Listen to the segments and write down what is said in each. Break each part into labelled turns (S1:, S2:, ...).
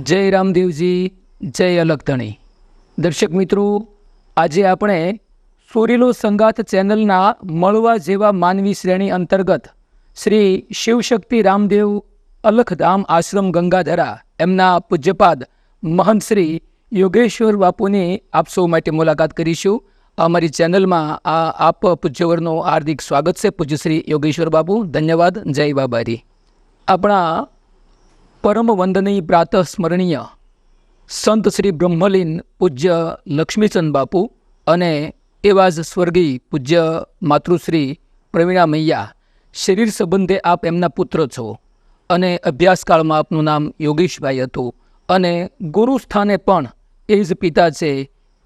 S1: જય રામદેવજી, જય અલગધણી. દર્શક મિત્રો, આજે આપણે સુરીલો સંગાથ ચેનલના મળવા જેવા માનવી શ્રેણી અંતર્ગત શ્રી શિવશક્તિ રામદેવ અલખધામ આશ્રમ ગંગાધરા એમના પૂજ્યપાદ મહંત શ્રી યોગેશ્વર બાપુની આપ સૌ માટે મુલાકાત કરીશું. અમારી ચેનલમાં આપ પૂજ્યવરનું હાર્દિક સ્વાગત છે. પૂજ્ય શ્રી યોગેશ્વર બાપુ, ધન્યવાદ. જય બાબારી. આપણા પરમ વંદનીય પ્રાતઃ સ્મરણીય સંત શ્રી બ્રહ્મલીન પૂજ્ય લક્ષ્મીચંદ બાપુ અને એવા જ સ્વર્ગીય પૂજ્ય માતૃશ્રી પ્રવીણા મૈયા, શરીર સંબંધે આપ એમના પુત્ર છો અને અભ્યાસકાળમાં આપનું નામ યોગેશભાઈ હતું અને ગુરુ સ્થાને પણ એ જ પિતા છે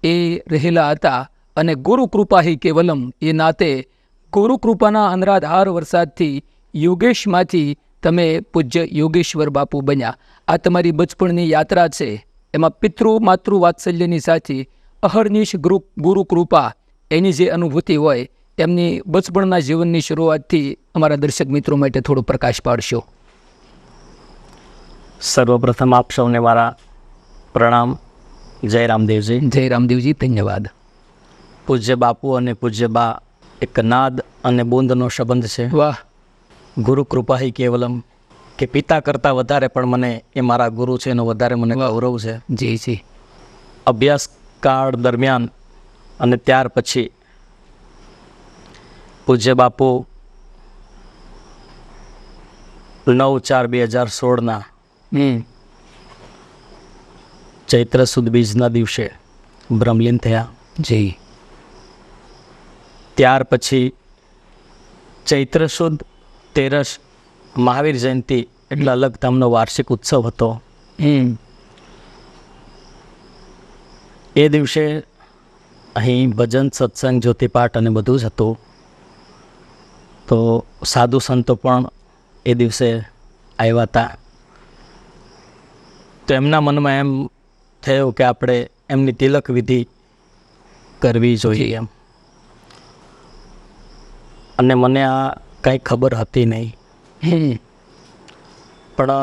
S1: એ રહેલા હતા અને ગુરુ કૃપા હિ કેવલમ એ નાતે ગુરુ કૃપાના અનરાધાર વરસાદથી યોગેશમાંથી તમે પૂજ્ય યોગેશ્વર બાપુ બન્યા. આ તમારી બચપણની યાત્રા છે. એમાં પિતૃ માતૃ વાત્સલ્યની સાથે અહર્નિશ ગુરુ કૃપા એની જે અનુભૂતિ હોય એમની બચપણના જીવનની શરૂઆતથી અમારા દર્શક મિત્રો માટે થોડો પ્રકાશ પાડશો.
S2: સર્વપ્રથમ આપ સૌને મારા પ્રણામ. જય રામદેવજી.
S1: જય રામદેવજી, ધન્યવાદ.
S2: પૂજ્ય બાપુ અને પૂજ્ય બા એક નાદ અને બુંદનો સંબંધ છે.
S1: વાહ.
S2: ગુરુ કૃપા હિ કેવલમ, કે પિતા કરતાં વધારે પણ મને એ મારા ગુરુ છે એનો વધારે મને ગૌરવ છે.
S1: જી જી.
S2: અભ્યાસ કાળ દરમિયાન અને ત્યાર પછી પૂજ્ય બાપુ 9/4/2016 ચૈત્ર સુદ બીજના દિવસે બ્રહ્મલીન થયા.
S1: જી.
S2: ત્યાર પછી ચૈત્ર સુદ 13 મહાવીર જયંતિ એટલે અલગધામનો વાર્ષિક ઉત્સવ હતો. એ દિવસે અહીં ભજન, સત્સંગ, જ્યોતિપાઠ અને બધું જ હતું. તો સાધુ સંતો પણ એ દિવસે આવ્યા હતા. તો એમના મનમાં એમ થયું કે આપણે એમની તિલક વિધિ કરવી જોઈએ એમ. અને મને આ કંઈ ખબર હતી નહીં, પણ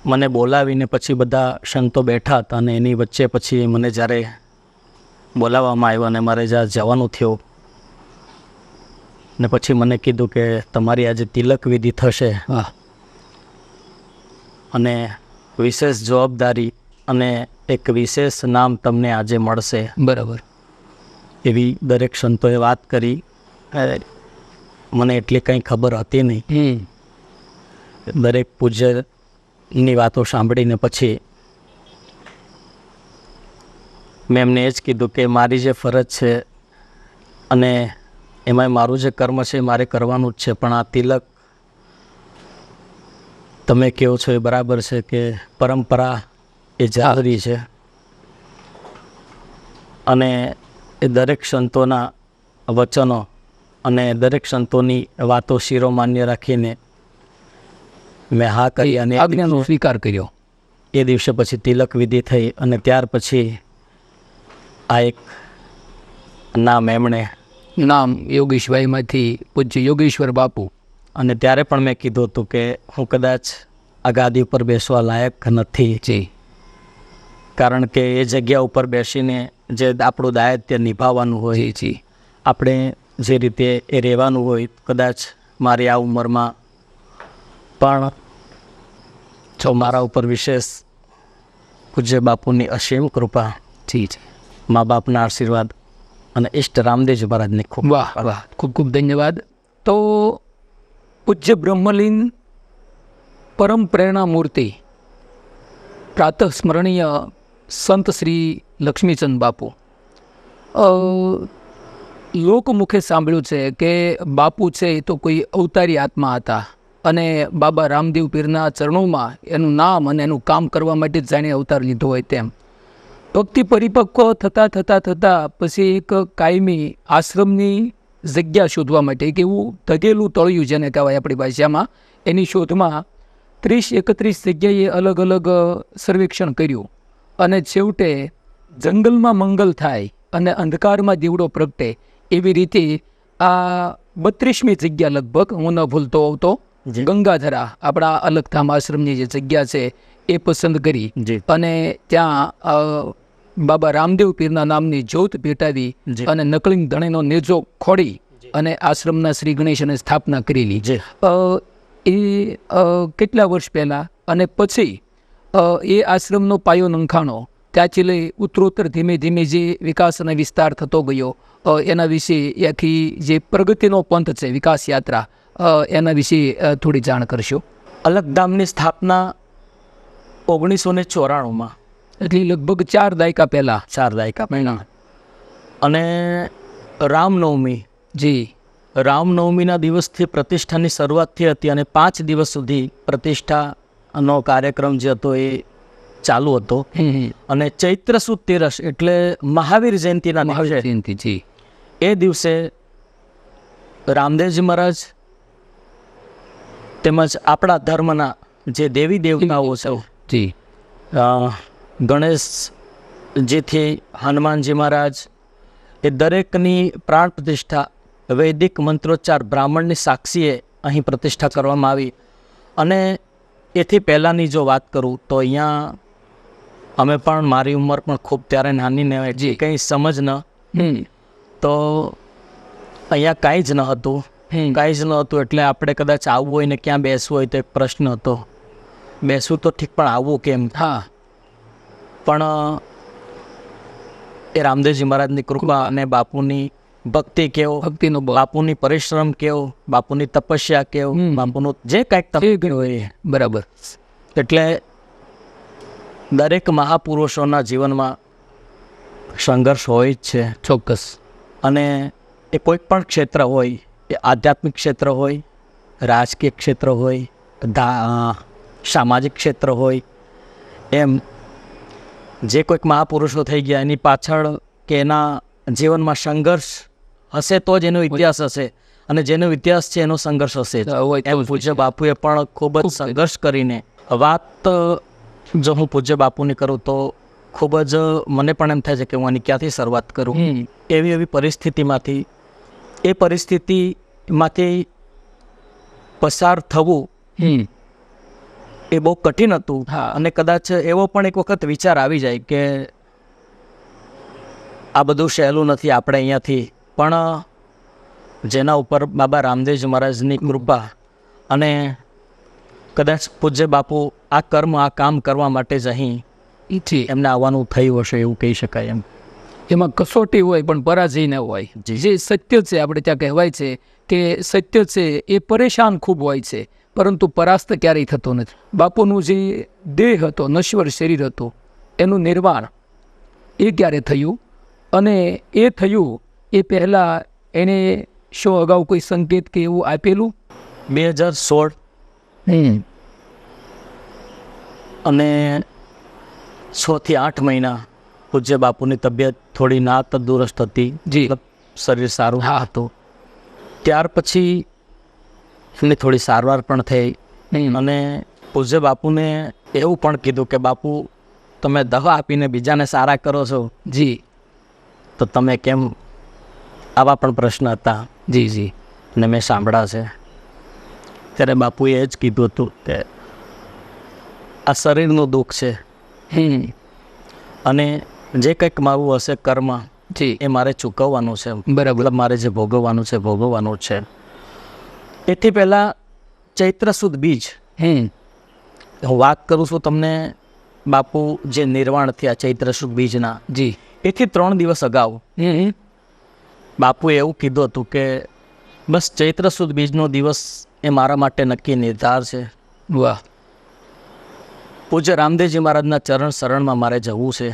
S2: મને બોલાવીને પછી બધા સંતો બેઠા હતા અને એની વચ્ચે પછી મને જ્યારે બોલાવવામાં આવ્યો અને મારે જ્યાં જવાનું થયું ને પછી મને કીધું કે તમારી આજે તિલક વિધિ થશે અને વિશેષ જવાબદારી અને એક વિશેષ નામ તમને આજે મળશે.
S1: બરાબર.
S2: એવી દરેક સંતોએ વાત કરી. મને એટલી કંઈ ખબર હતી નહીં. દરેક પૂજ્યની વાતો સાંભળીને પછી મેં એમને એ જ કીધું કે મારી જે ફરજ છે અને એમાંય મારું જે કર્મ છે મારે કરવાનું જ છે, પણ આ તિલક તમે કહો છો એ બરાબર છે કે પરંપરા એ જાળવી છે અને એ દરેક સંતોના વચનો અને દરેક સંતોની વાતો શિરોમાન્ય રાખીને મેં હા કરી અને
S1: આજ્ઞાનો સ્વીકાર કર્યો.
S2: એ દિવસે પછી તિલક વિધિ થઈ અને ત્યાર પછી આ એક નામ એમણે
S1: નામ યોગેશભાઈમાંથી પૂજ્ય યોગેશ્વર બાપુ.
S2: અને ત્યારે પણ મેં કીધું હતું કે હું કદાચ આ ગાદી ઉપર બેસવા લાયક નથી.
S1: જી.
S2: કારણ કે એ જગ્યા ઉપર બેસીને જે આપણું દાયિત્વ નિભાવવાનું હોય,
S1: જી જી,
S2: આપણે જે રીતે એ રહેવાનું હોય, કદાચ મારી આ ઉંમરમાં પણ જો મારા ઉપર વિશેષ પૂજ્ય બાપુની અસીમ કૃપા,
S1: જી જી,
S2: મા બાપના આશીર્વાદ અને ઇષ્ટ રામદેવજી મહારાજને ખૂબ
S1: વાહ વાહ, ખૂબ ખૂબ ધન્યવાદ. તો પૂજ્ય બ્રહ્મલીન પરમ પ્રેરણા મૂર્તિ પ્રાતઃ સ્મરણીય સંત શ્રી લક્ષ્મીચંદ બાપુ, લોકમુખે સાંભળ્યું છે કે બાપુ છે એ તો કોઈ અવતારી આત્મા હતા અને બાબા રામદેવ પીરના ચરણોમાં એનું નામ અને એનું કામ કરવા માટે જ જાણે અવતાર લીધો હોય તેમ. ભક્તિ પરિપક્વ થતાં થતાં થતાં પછી એક કાયમી આશ્રમની જગ્યા શોધવા માટે એક એવું ધગેલું તળિયું જેને કહેવાય આપણી ભાષામાં, એની શોધમાં 30-31 જગ્યાએ અલગ અલગ સર્વેક્ષણ કર્યું અને છેવટે જંગલમાં મંગલ થાય અને અંધકારમાં દીવડો પ્રગટે એવી રીતે આ 32મી જગ્યા લગભગ, હું ન ભૂલતો હોઉં તો, ગંગાધરા આપણા અલગધામ આશ્રમની જે જગ્યા છે એ પસંદ કરી
S2: જી
S1: અને ત્યાં બાબા રામદેવ પીરના નામની જ્યોત પેટાવી
S2: જી.
S1: અને નકલિંગ ધણીનો નેજો ખોડી અને આશ્રમના શ્રી ગણેશને સ્થાપના કરેલી.
S2: જી
S1: એ કેટલા વર્ષ પહેલાં અને પછી એ આશ્રમનો પાયો નંખાણો, ત્યાંથી લઈ ઉત્તરોત્તર ધીમે ધીમે જે વિકાસ અને વિસ્તાર થતો ગયો, એના વિશે એ આખી જે પ્રગતિનો પંથ છે, વિકાસ યાત્રા, એના વિશે થોડી જાણ કરશો.
S2: અલગધામની સ્થાપના 1994માં,
S1: એટલે લગભગ 4 દાયકા પહેલાં.
S2: 4 દાયકા પહેલાં. અને રામનવમીના દિવસથી પ્રતિષ્ઠાની શરૂઆત થઈ હતી અને 5 દિવસ સુધી પ્રતિષ્ઠાનો કાર્યક્રમ જે હતો એ ચાલુ હતો. અને ચૈત્ર સુદ તેરસ એટલે મહાવીર જયંતિના દિવસે,
S1: જયંતિ
S2: એ દિવસે રામદેવજી મહારાજ તેમજ આપણા ધર્મના જે દેવી દેવતાઓ છે,
S1: જી
S2: ગણેશજીથી હનુમાનજી મહારાજ, એ દરેકની પ્રાણ પ્રતિષ્ઠા વૈદિક મંત્રોચ્ચાર બ્રાહ્મણની સાક્ષીએ અહીં પ્રતિષ્ઠા કરવામાં આવી. અને એથી પહેલાંની જો વાત કરું તો અહીંયા અમે પણ, મારી ઉંમર પણ ખૂબ ત્યારે નાની ને જે કંઈ સમજ ન, તો અહીંયા કાંઈ જ ન હતું. એટલે આપણે કદાચ આવવું હોય ને ક્યાં બેસવું હોય તો એક પ્રશ્ન હતો. બેસવું તો ઠીક, પણ આવવું કેમ?
S1: હા.
S2: પણ એ રામદેવજી મહારાજની કૃપા અને બાપુની ભક્તિ કેવો,
S1: ભક્તિનો
S2: બાપુની પરિશ્રમ કેવો, બાપુની તપસ્યા કેવો, બાપુનું જે કાંઈક હોય,
S1: બરાબર.
S2: એટલે દરેક મહાપુરુષોના જીવનમાં સંઘર્ષ હોય જ છે.
S1: ચોક્કસ.
S2: અને એ કોઈ પણ ક્ષેત્ર હોય, એ આધ્યાત્મિક ક્ષેત્ર હોય, રાજકીય ક્ષેત્ર હોય, સામાજિક ક્ષેત્ર હોય, એમ જે કોઈક મહાપુરુષો થઈ ગયા એની પાછળ કે એના જીવનમાં સંઘર્ષ હશે તો જ એનો ઇતિહાસ હશે, અને જેનો ઇતિહાસ છે એનો સંઘર્ષ હશે. એમ પૂજ્ય બાપુએ પણ ખૂબ જ સંઘર્ષ કરીને, વાત જો હું પૂજ્ય બાપુની કરું તો ખૂબ જ મને પણ એમ થાય છે કે હું આની ક્યાંથી શરૂઆત કરું. એવી પરિસ્થિતિમાંથી, એ પરિસ્થિતિમાંથી પસાર થવું એ બહુ કઠિન હતું. અને કદાચ એવો પણ એક વખત વિચાર આવી જાય કે આ બધું સહેલું નથી આપણે અહીંયાથી, પણ જેના ઉપર બાબા રામદેવજી મહારાજની કૃપા અને કદાચ પૂજ્ય બાપુ આ કામ કરવા માટે જ અહીં એમને આવવાનું થયું હશે એવું કહી શકાય.
S1: એમાં કસોટી હોય પણ પરાજય ન હોય. જે સત્ય છે, આપણે ત્યાં કહેવાય છે કે સત્ય છે એ પરેશાન ખૂબ હોય છે, પરંતુ પરાસ્ત ક્યારેય થતો નથી. બાપુનું જે દેહ હતો, નશ્વર શરીર હતું, એનું નિર્વાણ એ ક્યારે થયું, અને એ થયું એ પહેલાં એને શું અગાઉ કોઈ સંકેત કે એવું આપેલું?
S2: 2016 અને 6 થી 8 મહિના પૂજ્ય બાપુની તબિયત થોડી તંદુરસ્ત હતી.
S1: જી.
S2: શરીર સારું હતું. ત્યાર પછી એમની થોડી સારવાર પણ થઈ. અને પૂજ્ય બાપુને એવું પણ કીધું કે બાપુ, તમે દવા આપીને બીજાને સારા કરો છો,
S1: જી,
S2: તો તમે કેમ? આવા પણ પ્રશ્ન હતા.
S1: જી.
S2: અને મેં સાંભળ્યા છે. ત્યારે બાપુએ એ જ કીધું હતું કે આ શરીરનું દુઃખ છે, અને જે કંઈક મારું હશે કર્મ, એ મારે ચૂકવવાનું છે. બરાબર. મારે જે ભોગવવાનું છે ભોગવવાનું છે. એથી પહેલાં ચૈત્ર સુદ બીજ, હું વાત કરું છું તમને, બાપુ જે નિર્વાણ થયા ચૈત્ર સુદ બીજના,
S1: જી,
S2: એથી 3 દિવસ અગાઉ બાપુએ એવું કીધું હતું કે બસ ચૈત્ર સુદ બીજનો દિવસ એ મારા માટે નક્કી નિર્ધાર છે.
S1: વાહ.
S2: પૂજ્ય રામદેવજી મહારાજના ચરણ શરણમાં મારે જવું છે,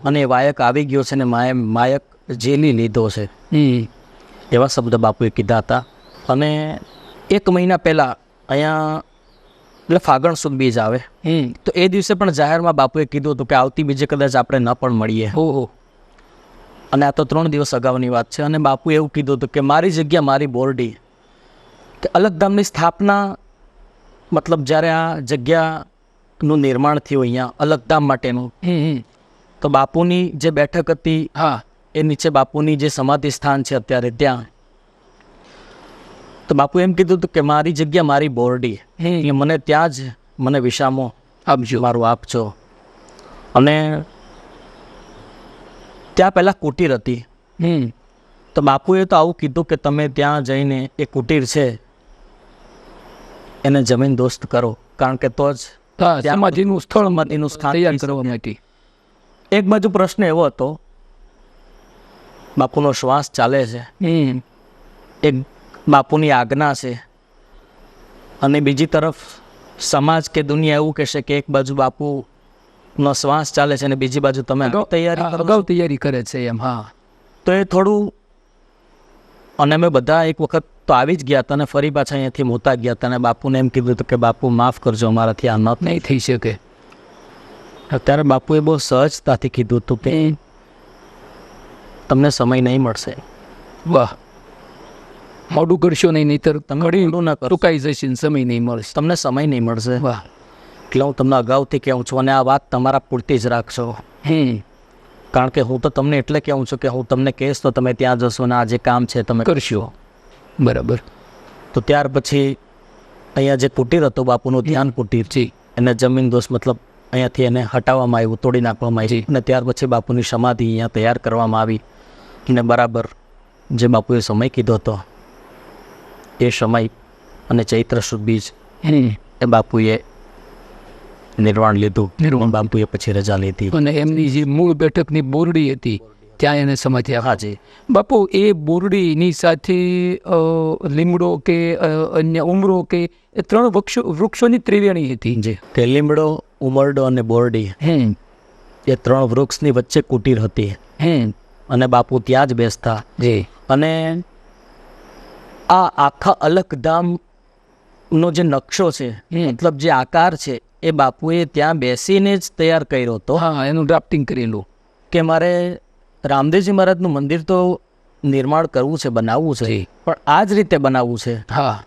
S2: અને એ વાયક આવી ગયો છે ને માયક જેલી લીધો છે. એવા શબ્દ બાપુએ કીધા હતા. અને 1 મહિના પહેલાં અહીંયા, એટલે ફાગણ સુદ બીજ આવે, તો એ દિવસે પણ જાહેરમાં બાપુએ કીધું હતું કે આવતી બીજે કદાચ આપણે ન પણ મળીએ. અને આ તો 3 દિવસ અગાઉની વાત છે. અને બાપુએ એવું કીધું હતું કે મારી જગ્યા મારી બોરડી, કે અલગધામની સ્થાપના, મતલબ જ્યારે આ જગ્યાનું નિર્માણ થયું અહીંયા અલગધામ માટેનું, તો બાપુની જે બેઠક હતી, એ નીચે બાપુની જે સમાધિ સ્થાન છે અત્યારે ત્યાં, તો બાપુ એમ કીધું હતું કે મારી જગ્યા મારી બોરડી, એટલે મને ત્યાં જ મને વિસામો.
S1: આપજો.
S2: મારું આપજો. અને ત્યાં પહેલાં કુટીર હતી. તો બાપુએ તો આવું કીધું કે તમે ત્યાં જઈને એ કુટીર છે એને જમીન દોસ્ત કરો, કારણ કે તો જ
S1: હા, સમાધિનું સ્થળ
S2: સમાધિનું સ્થાન
S1: તૈયાર
S2: થઈ
S1: કરવા
S2: શકે.
S1: માટે.
S2: એક બાજુ પ્રશ્ન એવો હતો, બાપુનો શ્વાસ ચાલે છે, એક બાપુની આજ્ઞા છે, અને બીજી તરફ સમાજ કે દુનિયા એવું કહેશે કે એક બાજુ બાપુનો શ્વાસ ચાલે છે અને બીજી બાજુ તમે તૈયારી કરો છો.
S1: અગાઉ તૈયારી કરે છે એમ. હા,
S2: તો એ થોડું, અને અમે બધા એક વખત તો આવી જ ગયા હતા અને ફરી પાછા અહીંયાથી મોતા ગયા હતા અને બાપુને એમ કીધું હતું કે બાપુ માફ કરજો, અમારાથી આ ન
S1: નહીં થઈ શકે.
S2: અત્યારે બાપુએ બહુ સહજતાથી કીધું હતું કે તમને સમય નહીં મળશે.
S1: વાહ, મોડું કરશો નહીં, નહીતર
S2: તમે
S1: ઘડી
S2: મોડું ન કરો,
S1: ટૂંકાઈ જશે ને સમય નહીં મળશે.
S2: તમને સમય નહીં મળશે.
S1: વાહ.
S2: એટલે હું તમને અગાઉથી કહું છું, અને આ વાત તમારા પૂરતી જ રાખશો, કારણ કે હું તો તમને એટલે કહું છું કે હું તમને કહીશ તો તમે ત્યાં જશો ને આ જે કામ છે તમે
S1: કરશો. બરાબર.
S2: તો ત્યાર પછી અહીંયા જે કુટીર હતું બાપુનું ધ્યાન કુટીર,
S1: જી.
S2: એને જમીન દોસ્ત મતલબ અહીંયાથી એને હટાવવામાં આવ્યું, તોડી નાખવામાં આવી, અને ત્યાર પછી બાપુની સમાધિ અહીંયા તૈયાર કરવામાં આવી. અને બરાબર જે બાપુએ સમય કીધો હતો એ સમય અને ચૈત્ર સુદ બીજ એ બાપુએ નિર્વાણ લીધું.
S1: નિર્વાણ.
S2: બાપુએ પછી રજા લીધી.
S1: અને એમની જે મૂળ બેઠકની બોરડી હતી ત્યાં એને સમાધિ આપી.
S2: હાજી.
S1: બાપુ, એ બોરડીની સાથે લીમડો કે અન્ય ઉમરો કે એ ત્રણ વૃક્ષોની ત્રિવેણી હતી.
S2: જી. તે લીમડો, ઉમરડો અને બોરડી એ ત્રણ વૃક્ષની વચ્ચે કુટીર હતી, અને બાપુ ત્યાં જ બેસતા.
S1: જી.
S2: અને આ આખા અલખધામનો જે નકશો છે, મતલબ જે આકાર છે, એ બાપુએ ત્યાં બેસીને જ તૈયાર કર્યો હતો.
S1: હા, એનું ડ્રાફ્ટિંગ કરેલું
S2: કે મારે રામદેવજી મહારાજનું મંદિર તો નિર્માણ કરવું છે, બનાવવું છે,
S1: જી.
S2: પણ આ જ રીતે બનાવવું છે.
S1: હા.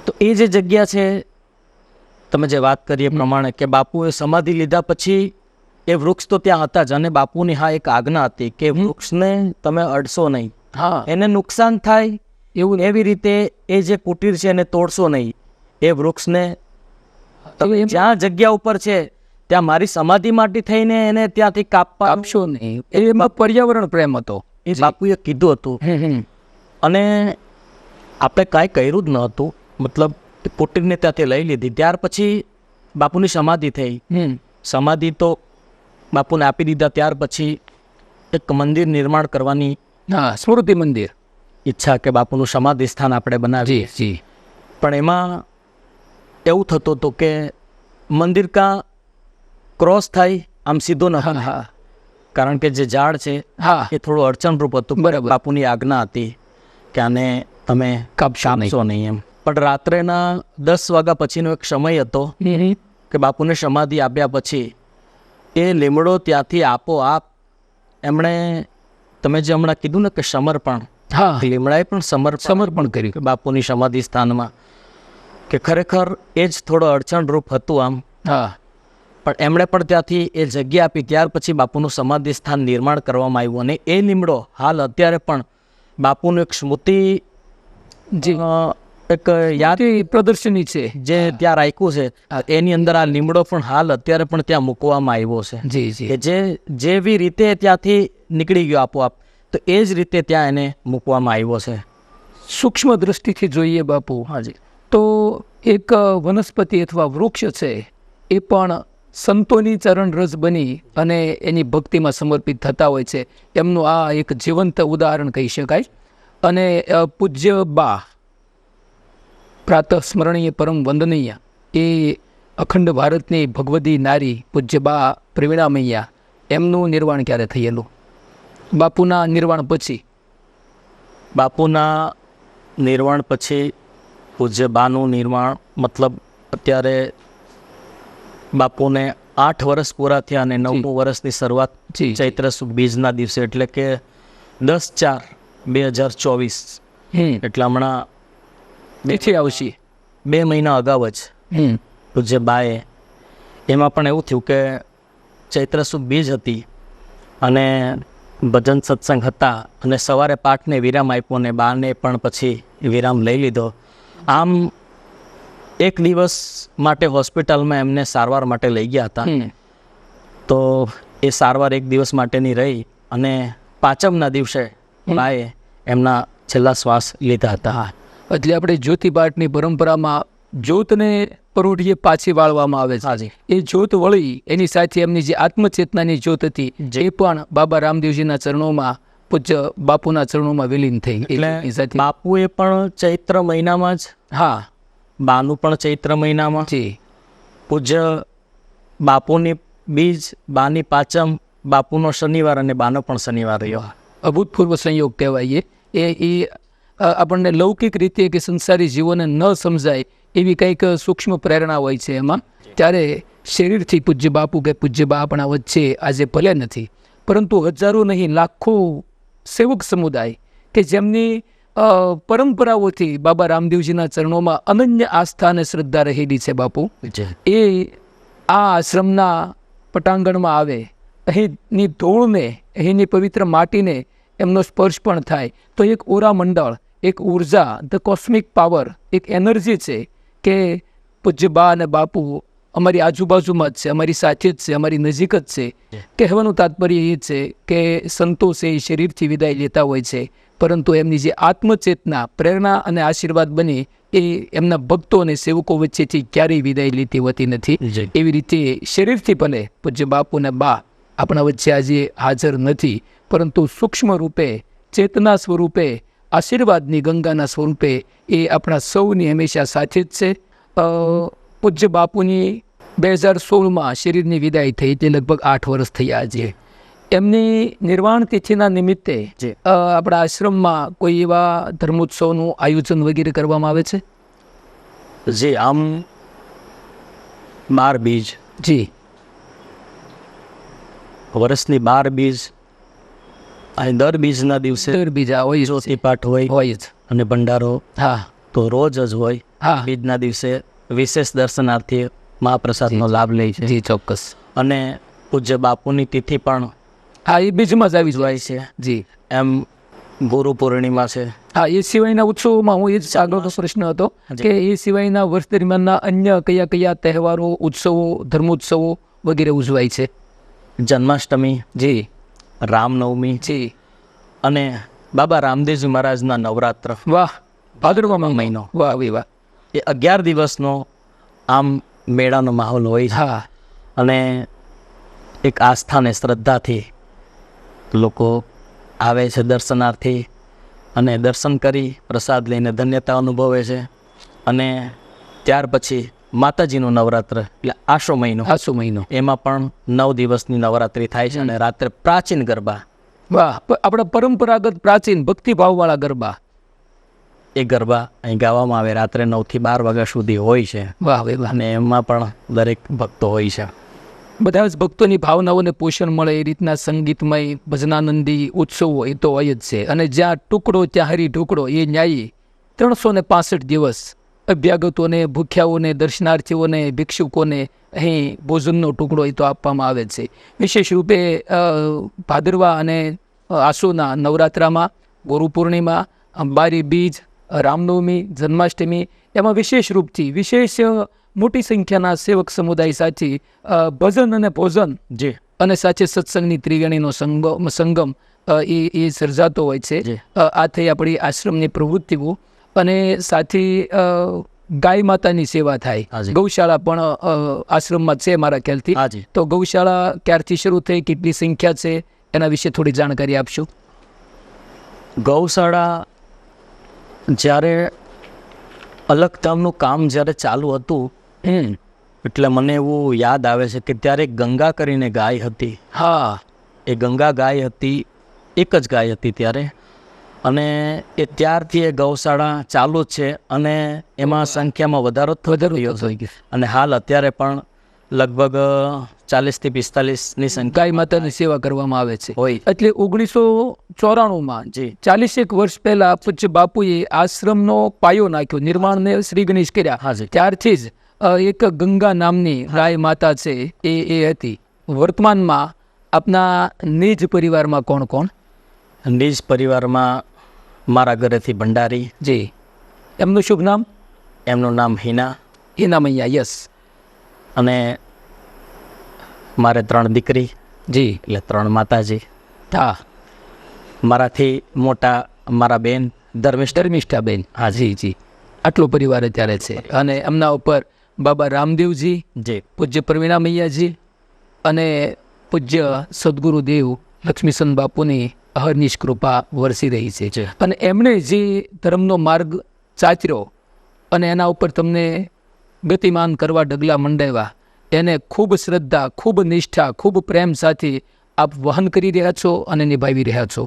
S2: તો એ જે જગ્યા છે, તમે જે વાત કરી એ પ્રમાણે કે બાપુએ સમાધિ લીધા પછી એ વૃક્ષ તો ત્યાં હતા જ, અને બાપુની હા એક આજ્ઞા હતી કે વૃક્ષને તમે અડશો નહીં,
S1: હા,
S2: એને નુકસાન થાય
S1: એવું
S2: એવી રીતે એ જે કુટીર છે એને તોડશો નહીં. એ વૃક્ષને તમે
S1: એમ
S2: જ્યાં જગ્યા ઉપર છે ત્યાં મારી સમાધિ માટે થઈને એને ત્યાંથી કાપવા
S1: આપશો નહીં. એમાં પર્યાવરણ પ્રેમ હતો.
S2: એ બાપુએ કીધું હતું. અને આપણે કાંઈ કર્યું જ ન હતું, મતલબ કુટીરને ત્યાંથી લઈ લીધી. ત્યાર પછી બાપુની સમાધિ થઈ. સમાધિ તો બાપુને આપી દીધા. ત્યાર પછી એક મંદિર નિર્માણ કરવાની
S1: હા, સ્મૃતિ મંદિર.
S2: ઈચ્છા કે બાપુનું સમાધિ સ્થાન આપણે બનાવીએ.
S1: જી.
S2: પણ એમાં એવું થતું હતું કે મંદિર કાં ક્રોસ થાય, આમ સીધો ન
S1: હા,
S2: થાય.
S1: હા,
S2: કારણ કે જે ઝાડ છે
S1: હા,
S2: એ થોડું અડચણરૂપ હતું.
S1: બરાબર.
S2: બાપુની આજ્ઞા હતી કે આને તમે
S1: કાપશો નહીં.
S2: કાપશો નહીં એમ. પણ રાત્રેના 10 વાગ્યા પછીનો એક સમય હતો કે બાપુને સમાધિ આપ્યા પછી એ લીમડો ત્યાંથી આપોઆપ એમણે, તમે જે હમણાં કીધું ને કે સમર્પણ,
S1: હા,
S2: લીમડાએ પણ
S1: સમર્પણ કર્યું.
S2: કે બાપુની સમાધિ સ્થાનમાં, કે ખરેખર એ જ થોડો અડચણરૂપ હતું આમ,
S1: હા,
S2: પણ એમણે પણ ત્યાંથી એ જગ્યા આપી. ત્યાર પછી બાપુનું સમાધિ સ્થાન નિર્માણ કરવામાં આવ્યું. અને એ લીમડો હાલ અત્યારે પણ બાપુનું એક સ્મૃતિ,
S1: જી,
S2: એક યાદ
S1: પ્રદર્શની છે.
S2: જે ત્યાં રાખ્યું છે, એની અંદર આ લીમડો પણ હાલ અત્યારે પણ ત્યાં મૂકવામાં આવ્યો છે.
S1: જી.
S2: કે જેવી રીતે ત્યાંથી નીકળી ગયો આપોઆપ, તો એ જ રીતે ત્યાં એને મૂકવામાં આવ્યો છે.
S1: સૂક્ષ્મ દ્રષ્ટિથી જોઈએ બાપુ,
S2: હાજી.
S1: તો એક વનસ્પતિ અથવા વૃક્ષ છે એ પણ સંતોની ચરણ રસ બની અને એની ભક્તિમાં સમર્પિત થતા હોય છે. એમનું આ એક જીવંત ઉદાહરણ કહી શકાય. અને પૂજ્ય બા, પ્રાતઃ સ્મરણીય પરમ વંદનીય, એ અખંડ ભારતની ભગવદી નારી પૂજ્ય બા પ્રવીણા મૈયા, એમનું નિર્વાણ ક્યારે થયેલું? બાપુના નિર્વાણ પછી.
S2: બાપુના નિર્વાણ પછી પૂજ્ય બાનું નિર્વાણ, મતલબ અત્યારે બાપુને 8 વર્ષ પૂરા થયા અને 9મું વર્ષની શરૂઆત
S1: જી.
S2: ચૈત્ર સુદ બીજના દિવસે, એટલે કે 10/4/2024, એટલે હમણાં
S1: એથી આવશે
S2: 2 મહિના અગાઉ જ પૂજ્ય બાએ, એમાં પણ એવું થયું કે ચૈત્ર સુદ બીજ હતી અને ભજન સત્સંગ હતા, અને સવારે પાઠને વિરામ આપ્યો અને બાને પણ પછી વિરામ લઈ લીધો. આમ એક દિવસ માટે હોસ્પિટલમાં એમને સારવાર માટે લઈ ગયા હતા. તો એ સારવાર એક દિવસ માટેની રહી અને પાંચમના દિવસે બાએ એમના છેલ્લા શ્વાસ લીધા હતા.
S1: એટલે આપણે જ્યોતિપાઠની પરંપરામાં જ્યોતને પરોઢીએ પાછી વાળવામાં આવે છે.
S2: હાજી.
S1: એ જ્યોત વળી એની સાથે એમની જે આત્મચેતનાની જ્યોત હતી એ પણ બાબા રામદેવજીના ચરણોમાં, પૂજ્ય બાપુના ચરણોમાં વિલીન થઈ.
S2: એટલે
S1: એની સાથે
S2: બાપુએ પણ ચૈત્ર મહિનામાં જ,
S1: હા
S2: બાનું પણ ચૈત્ર મહિનામાં,
S1: જી
S2: પૂજ્ય બાપુની બીજ, બાની પાંચમ, બાપુનો શનિવાર અને બાનો પણ શનિવાર રહ્યો.
S1: અભૂતપૂર્વ સંયોગ કહેવાય. એ આપણને લૌકિક રીતે કે સંસારી જીવોને ન સમજાય એવી કંઈક સૂક્ષ્મ પ્રેરણા હોય છે એમાં. ત્યારે શરીરથી પૂજ્ય બાપુ કે પૂજ્ય બા આપણા વચ્ચે આજે ભલે નથી, પરંતુ હજારો નહીં લાખો સેવક સમુદાય કે જેમની પરંપરાઓથી બાબા રામદેવજીના ચરણોમાં અનન્ય આસ્થા અને શ્રદ્ધા રહેલી છે બાપુ, એ આ આશ્રમના પટાંગણમાં આવે, અહીંની ધૂળને, અહીંની પવિત્ર માટીને એમનો સ્પર્શ પણ થાય તો એક ઓરા મંડળ, એક ઉર્જા, ધ કોસ્મિક પાવર, એક એનર્જી છે કે પૂજ્ય બા અને બાપુ અમારી આજુબાજુમાં જ છે, અમારી સાથે જ છે, અમારી નજીક જ છે. કહેવાનું તાત્પર્ય એ છે કે સંતોષ એ શરીરથી વિદાય લેતા હોય છે, પરંતુ એમની જે આત્મચેતના, પ્રેરણા અને આશીર્વાદ બની એ એમના ભક્તો અને સેવકો વચ્ચેથી ક્યારેય વિદાય લેતી હોતી નથી. એવી રીતે શરીરથી ભલે પૂજ્ય બાપુ અને બા આપણા વચ્ચે આજે હાજર નથી, પરંતુ સૂક્ષ્મ રૂપે, ચેતના સ્વરૂપે, આશીર્વાદની ગંગાના સ્વરૂપે એ આપણા સૌની હંમેશા સાથે જ છે. પૂજ્ય બાપુની 2016માં શરીરની વિદાય થઈ, તે લગભગ 8 વર્ષ થયા છે. એમની નિર્વાણ તિથિના નિમિત્તે આપણા આશ્રમમાં કોઈ એવા ધર્મોત્સવનું આયોજન વગેરે કરવામાં આવે છે?
S2: જે આમ 12 બીજ,
S1: જી
S2: વર્ષની 12 બીજ, અહીં દર બીજના દિવસે
S1: બીજા હોય
S2: જ્યોતિપાઠ હોય
S1: જ.
S2: અને ભંડારો
S1: હા
S2: તો રોજ જ હોય.
S1: હા
S2: બીજના દિવસે વિશેષ દર્શનાર્થી મહાપ્રસાદનો લાભ લે છે.
S1: જી ચોક્કસ.
S2: અને પૂજ્ય બાપુની તિથિ પણ
S1: હા એ બીજમાં જ આવી
S2: હોય
S1: જાય
S2: છે.
S1: જી
S2: એમ ગુરુ પૂર્ણિમા છે.
S1: હા, એ સિવાયના ઉત્સવોમાં હું એ જ આગળનો પ્રશ્ન હતો કે એ સિવાયના વર્ષ દરમિયાનના અન્ય કયા કયા તહેવારો, ઉત્સવો, ધર્મોત્સવો વગેરે ઉજવાય છે?
S2: જન્માષ્ટમી,
S1: જી
S2: રામનવમી
S1: જી
S2: અને બાબા રામદેવજી મહારાજના નવરાત્ર.
S1: વાહ, ભાદરવામાં
S2: મહિનો.
S1: વાહ વી વાહ.
S2: એ 11 દિવસનો આમ મેળાનો માહોલ હોય છે.
S1: હા
S2: અને એક આસ્થા અને શ્રદ્ધાથી લોકો આવે છે દર્શનાર્થી, અને દર્શન કરી પ્રસાદ લઈને ધન્યતા અનુભવે છે. અને ત્યાર પછી માતાજીનું નવરાત્ર એટલે આસો મહિનો, એમાં પણ 9 દિવસની નવરાત્રિ થાય છે. અને રાત્રે પ્રાચીન ગરબા.
S1: વાહ, આપણા પરંપરાગત પ્રાચીન ભક્તિભાવવાળા ગરબા.
S2: એ ગરબા અહીં ગાવામાં આવે, રાત્રે 9 થી 12 વાગ્યા સુધી હોય છે.
S1: વાહ ભાઈ વાહ.
S2: અને એમાં પણ દરેક ભક્તો હોય છે.
S1: બધા જ ભક્તોની ભાવનાઓને પોષણ મળે એ રીતના સંગીતમય ભજનાનંદી ઉત્સવો એ તો હોય જ છે. અને જ્યાં ટુકડો ત્યાં હરી ઢુકડો, એ ન્યાયી 365 દિવસ અભ્યાગતોને, ભૂખ્યાઓને, દર્શનાર્થીઓને, ભિક્ષુકોને અહીં ભોજનનો ટુકડો એ તો આપવામાં આવે છે. વિશેષ રૂપે ભાદરવા અને આસોના નવરાત્રામાં, ગુરુ પૂર્ણિમા, બારી બીજ, રામનવમી, જન્માષ્ટમી, એમાં વિશેષ રૂપથી વિશેષ મોટી સંખ્યાના સેવક સમુદાય સાથે ભજન અને ભોજન
S2: જી
S1: અને સાથે સત્સંગની ત્રિવેણીનો સંગમ એ સર્જાતો હોય છે. આ થઈ આપણી આશ્રમની પ્રવૃત્તિઓ. અને સાથે ગાય માતાની સેવા થાય. ગૌશાળા પણ આશ્રમમાં છે મારા ખ્યાલથી. તો ગૌશાળા ક્યારથી શરૂ થઈ, કેટલી સંખ્યા છે, એના વિશે થોડી જાણકારી આપશો?
S2: ગૌશાળા જ્યારે અલગતામનું કામ જ્યારે ચાલુ હતું, એટલે મને એવું યાદ આવે છે કે ત્યારે ગંગા કરીને ગાય હતી.
S1: હા,
S2: એ ગંગા ગાય હતી, એક જ ગાય હતી ત્યારે. અને એ ત્યારથી એ ગૌશાળા ચાલુ જ છે. અને એમાં સંખ્યામાં વધારો થયો હતો. અને હાલ અત્યારે પણ લગભગ 40 થી 45ની સંખ્યા
S1: ગાય માતાની સેવા કરવામાં આવે છે.
S2: હોય.
S1: એટલે 1994માં 41 વર્ષ પહેલા પૂજ્ય બાપુએ આશ્રમનો પાયો નાખ્યો, નિર્માણને શ્રી ગણેશ કર્યા. ત્યારથી જ એક ગંગા નામની ગાય માતા છે એ હતી. વર્તમાનમાં આપના નિજ પરિવારમાં કોણ કોણ?
S2: નિજ પરિવારમાં મારા ઘરેથી ભંડારી.
S1: જી. એમનું શુભ નામ?
S2: એમનું નામ હિના.
S1: હિનામૈયા, યસ.
S2: અને મારે 3 દીકરી,
S1: જી.
S2: એટલે 3 માતાજી.
S1: હા.
S2: મારાથી મોટા મારા બેન
S1: ધર્મિષ્ઠાબેન. હા, જી જી. આટલો પરિવાર અત્યારે છે. અને એમના ઉપર બાબા રામદેવજી,
S2: જી,
S1: પૂજ્ય પ્રવીણા મૈયાજી અને પૂજ્ય સદગુરુદેવ લક્ષ્મીચંદ બાપુની અહર્નિશ કૃપા વરસી રહી છે.
S2: જી.
S1: અને એમણે જે ધર્મનો માર્ગ ચાચ્યો અને એના ઉપર તમને ગતિમાન કરવા ડગલા મંડાવ્યા, એને ખૂબ શ્રદ્ધા, ખૂબ નિષ્ઠા, ખૂબ પ્રેમ સાથે આપ વહન કરી રહ્યા છો અને નિભાવી રહ્યા છો.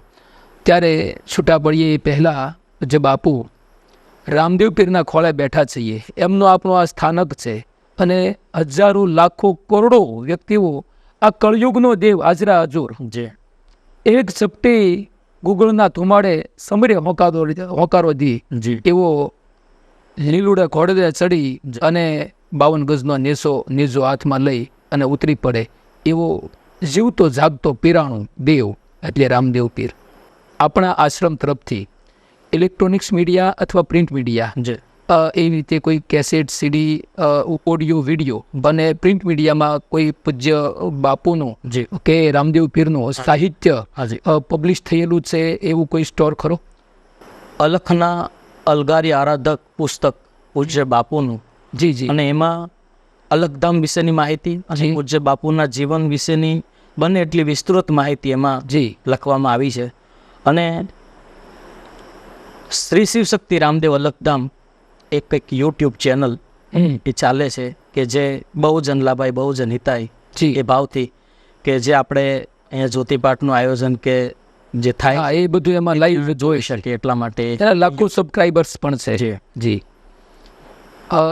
S1: ત્યારે છૂટા પડીએ એ પહેલાં જે બાપુ રામદેવ પીરના ખોળે બેઠા છીએ, એમનો આપણો આ સ્થાનક છે. અને હજારો, લાખો, કરોડો વ્યક્તિઓ આ કળયુગનો દેવ હાજરા હજુર
S2: જી,
S1: એક ચપટી ગુગળના ધુમાડે સમરે હોકારો દી
S2: જી,
S1: એવો લીલુડા ઘોડે ચડી અને 52 ગજનો નેજો હાથમાં લઈ અને ઉતરી પડે એવો જીવતો જાગતો પીરાણું દેવ એટલે રામદેવ પીર. આપણા આશ્રમ તરફથી ઇલેક્ટ્રોનિક્સ મીડિયા અથવા પ્રિન્ટ મીડિયા,
S2: જી,
S1: એવી રીતે કોઈ કેસેટ, સીડી, ઓડિયો, વિડીયો અને પ્રિન્ટ મીડિયામાં કોઈ પૂજ્ય બાપુનું
S2: જી,
S1: કે રામદેવ પીરનું સાહિત્ય
S2: હાજી.
S1: પબ્લિશ થયેલું છે એવું કોઈ સ્ટોર ખરો?
S2: અલખના અલગારી આરાધક પુસ્તક પૂજ્ય બાપુનું,
S1: જી જી.
S2: અને એમાં અલખધામ વિશેની માહિતી અને
S1: જી.
S2: પૂજ્ય બાપુના જીવન વિશેની બને એટલી વિસ્તૃત માહિતી એમાં
S1: જી.
S2: લખવામાં આવી છે. અને શ્રી શિવશક્તિ રામદેવ અલખધામ એક યુટ્યુબ ચેનલ
S1: હમ.
S2: એ ચાલે છે કે જે બહુજન લાભાય બહુજન હિતાય
S1: જી.
S2: એ ભાવથી કે જે આપણે અહીંયા જ્યોતિપાઠનું આયોજન કે જે થાય
S1: હા, એ બધું એમાં લાઈવ જોઈ શકે.
S2: શકે એટલા માટે
S1: એના લાખો સબસ્ક્રાઇબર્સ પણ છે.
S2: જી.
S1: જી.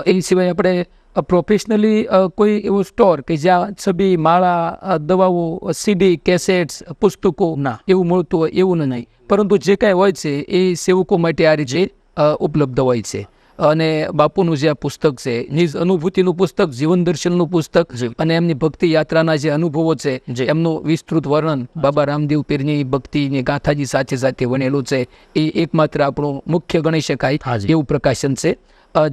S1: એ સિવાય આપણે પ્રોફેશનલી કોઈ એવો સ્ટોર કે જ્યાં છબી, માળા, દવાઓ, સીડી, કેસેટ્સ, પુસ્તકો
S2: ના.
S1: એવું મળતું હોય એવું નહીં, પરંતુ જે કાંઈ હોય છે એ સેવકો માટે આ રીતે ઉપલબ્ધ હોય છે. અને બાપુનું જે આ પુસ્તક છે, નિજ અનુભૂતિનું પુસ્તક, જીવન દર્શનનું પુસ્તક
S2: જી.
S1: અને એમની ભક્તિ યાત્રાના જે અનુભવો છે
S2: જી.
S1: એમનું વિસ્તૃત વર્ણન બાબા રામદેવ પીરની ભક્તિની ગાથાજી સાથે સાથે વણેલું છે. એ એકમાત્ર આપણું મુખ્ય ગણી શકાય
S2: હાજી.
S1: એવું પ્રકાશન છે.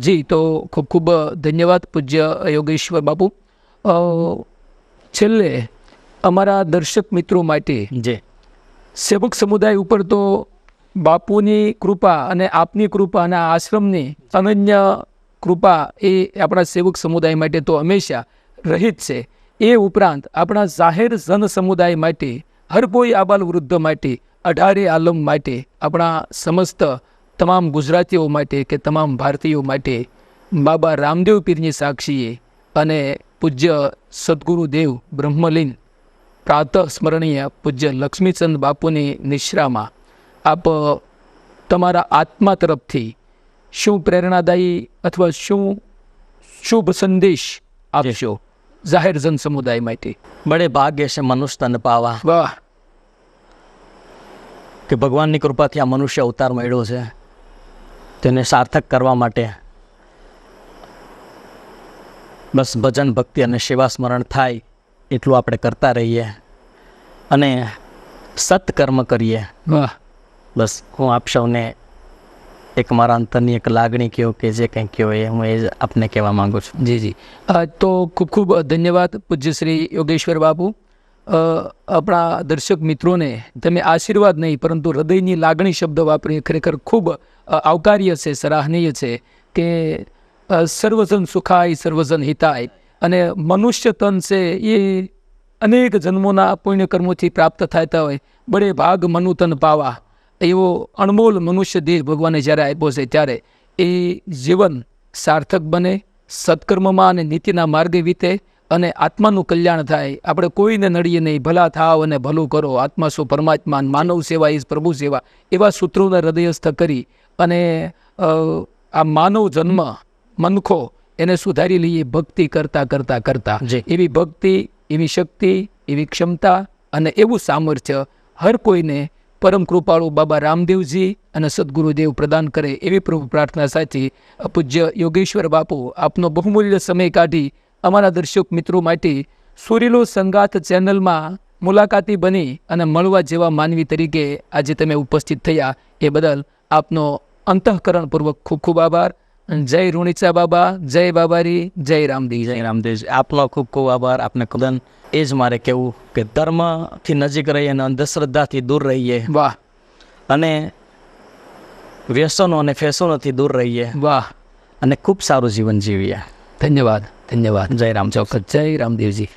S1: જી, તો ખૂબ ખૂબ ધન્યવાદ પૂજ્ય યોગેશ્વર બાપુ. છેલ્લે અમારા દર્શક મિત્રો માટે
S2: જે
S1: સેવક સમુદાય ઉપર તો બાપુની કૃપા અને આપની કૃપા અને આ આશ્રમની અનન્ય કૃપા એ આપણા સેવક સમુદાય માટે તો હંમેશા રહી જ છે. એ ઉપરાંત આપણા જાહેર જન સમુદાય માટે, હર કોઈ આબાલ વૃદ્ધ માટે, 18 આલમ માટે, આપણા સમસ્ત તમામ ગુજરાતીઓ માટે કે તમામ ભારતીયો માટે બાબા રામદેવ પીરની સાક્ષીએ અને પૂજ્ય સદગુરુદેવ બ્રહ્મલીન પ્રાતઃ સ્મરણીય પૂજ્ય લક્ષ્મીચંદ બાપુની નિશ્રામાં આપ તમારા આત્મા તરફથી શું પ્રેરણાદાયી અથવા શું શુભ સંદેશ આપશો જાહેર જન સમુદાય માટે?
S2: બડે ભાગ્ય છે મનુષ્ય તન પાવા,
S1: વાહ.
S2: કે ભગવાનની કૃપાથી આ મનુષ્ય અવતાર મળ્યો છે. તેને સાર્થક કરવા માટે બસ ભજન, ભક્તિ અને સેવા સ્મરણ થાય એટલું આપણે કરતા રહીએ અને સત્કર્મ કરીએ.
S1: વાહ.
S2: બસ હું આપ સૌને એક મારા અંતરની એક લાગણી કહો કે જે કંઈ કહો એ હું એ જ આપને કહેવા માગું છું.
S1: જી જી. તો ખૂબ ખૂબ ધન્યવાદ પૂજ્ય શ્રી યોગેશ્વર બાપુ. આપણા દર્શક મિત્રોને તમે આશીર્વાદ નહીં પરંતુ હૃદયની લાગણી શબ્દ વાપરી ખરેખર ખૂબ આવકાર્ય છે, સરાહનીય છે કે સર્વજન સુખાય સર્વજન હિતાય. અને મનુષ્ય તન છે એ અનેક જન્મોના પુણ્ય કર્મોથી પ્રાપ્ત થતા હોય. બડે ભાગ મનુ તન પાવા એવો અણમોલ મનુષ્ય દેહ ભગવાને જ્યારે આપ્યો છે ત્યારે એ જીવન સાર્થક બને, સત્કર્મમાં અને નીતિના માર્ગે વીતે અને આત્માનું કલ્યાણ થાય. આપણે કોઈને નડીએ નહીં, ભલા થાવ અને ભલું કરો, આત્મા શું પરમાત્મા, માનવ સેવા ઇઝ પ્રભુ સેવા, એવા સૂત્રોને હૃદયસ્થ કરી અને આ માનવ જન્મ મનખો એને સુધારી લઈએ ભક્તિ કરતા કરતા કરતા.
S2: જી.
S1: એવી ભક્તિ, એવી શક્તિ, એવી ક્ષમતા અને એવું સામર્થ્ય હર કોઈને પરમ કૃપાળુ બાબા રામદેવજી અને સદગુરુદેવ પ્રદાન કરે એવી પ્રભુ પ્રાર્થના સાથે પૂજ્ય યોગેશ્વર બાપુ આપનો બહુમૂલ્ય સમય કાઢી અમારા દર્શક મિત્રો માટે સુરીલો સંગાથ ચેનલમાં મુલાકાતી બની અને મળવા જેવા માનવી તરીકે આજે તમે ઉપસ્થિત થયા એ બદલ આપનો અંતઃકરણપૂર્વક ખૂબ ખૂબ આભાર. જય રૂણીચા બાબા, જય બાબારી, જય રામદેવ.
S2: જય રામદેવજી. આપનો ખૂબ ખૂબ આભાર. આપને કદન એ જ મારે કહેવું કે ધર્મથી નજીક રહીએ અને અંધશ્રદ્ધાથી દૂર રહીએ
S1: વાહ
S2: અને વ્યસનો અને ફેશનોથી દૂર રહીએ
S1: વાહ,
S2: અને ખૂબ સારું જીવન જીવીએ.
S1: ધન્યવાદ ધન્યવાદ.
S2: જય રામ.
S1: ચોક્કસ. જય રામદેવજી.